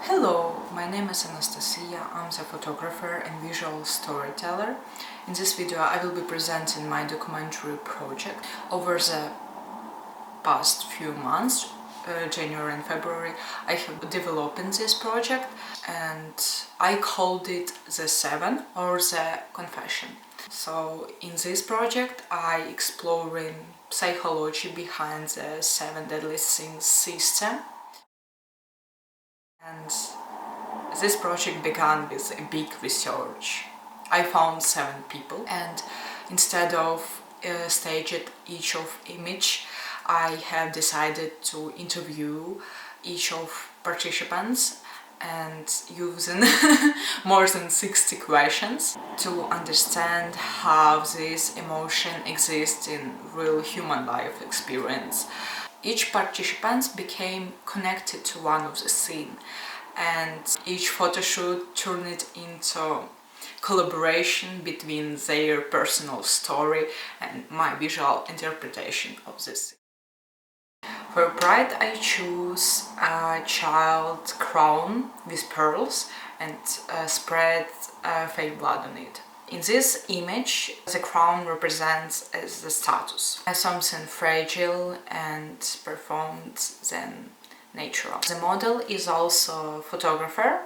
Hello, my name is Anastasia. I'm the photographer and visual storyteller. In this video I will be presenting my documentary project. Over the past few months, January and February, I have developed this project and I called it The Seven or The Confession. So in this project I exploring psychology behind the seven deadly sins system. And this project began with a big research. I found 7 people, and instead of staging each of image, I have decided to interview each of participants and using more than 60 questions to understand how this emotion exists in real human life experience. Each participant became connected to one of the scene, and each photo shoot turned it into collaboration between their personal story and my visual interpretation of this. For bride I choose a child crown with pearls and spread fake blood on it. In this image, the crown represents as the status, as something fragile and performed than natural. The model is also a photographer,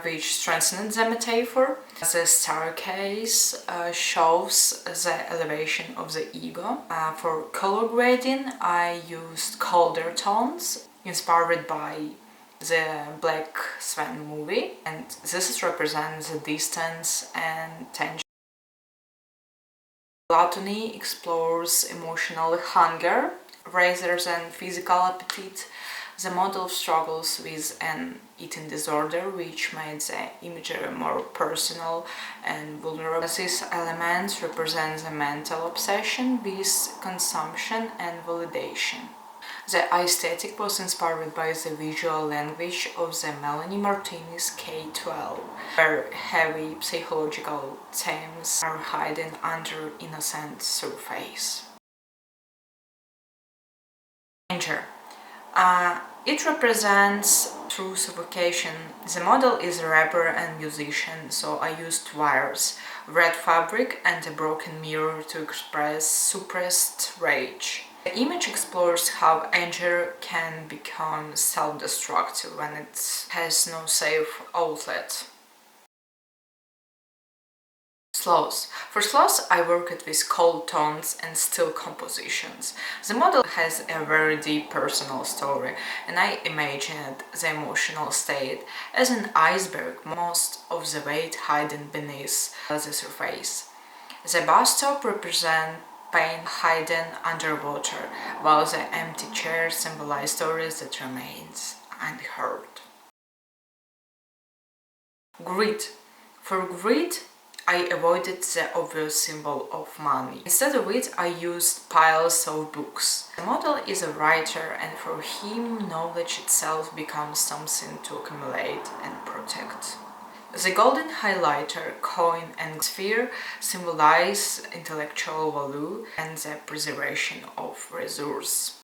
which strengthens the metaphor. The staircase shows the elevation of the ego. For color grading, I used colder tones inspired by the Black Swan movie, and this represents the distance and tension. Gluttony explores emotional hunger rather than physical appetite. The model struggles with an eating disorder, which made the imagery more personal and vulnerable. These elements represent the mental obsession with consumption and validation. The aesthetic was inspired by the visual language of the Melanie Martinez K-12, where heavy psychological themes are hidden under innocent surface. Danger. It represents true suffocation. The model is a rapper and musician, so I used wires, red fabric and a broken mirror to express suppressed rage. The image explores how anger can become self-destructive when it has no safe outlet. Sloths. For sloths, I worked with cold tones and still compositions. The model has a very deep personal story, and I imagined the emotional state as an iceberg, most of the weight hidden beneath the surface. The bus stop represents pain hidden underwater, while the empty chairs symbolize stories that remains unheard. Greed. For greed, I avoided the obvious symbol of money. Instead of it, I used piles of books. The model is a writer, and for him, knowledge itself becomes something to accumulate and protect. The golden highlighter, coin and sphere symbolize intellectual value and the preservation of resources.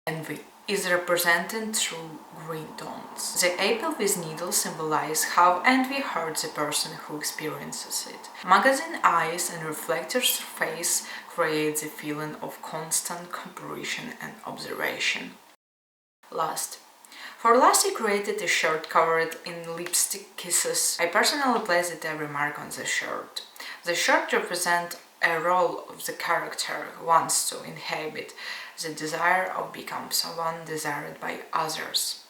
Envy is represented through green tones. The apple with needles symbolize how envy hurts the person who experiences it. Magazine eyes and reflector surface create the feeling of constant comparison and observation. Lust. For lust, I created a shirt covered in lipstick kisses. I personally placed every mark on the shirt. The shirt represents a role of the character wants to inhabit, the desire of become someone desired by others.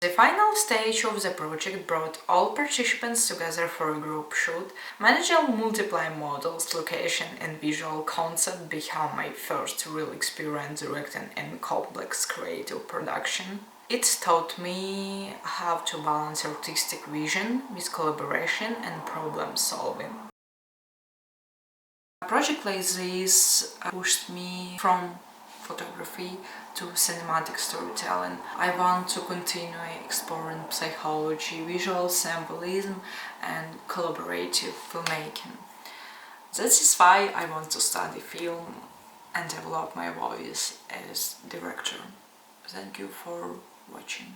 The final stage of the project brought all participants together for a group shoot. Managing multiple models, location and visual concept became my first real experience directing in complex creative production. It taught me how to balance artistic vision with collaboration and problem solving. A project like this pushed me from photography to cinematic storytelling. I want to continue exploring psychology, visual symbolism and collaborative filmmaking. That is why I want to study film and develop my voice as director. Thank you for watching.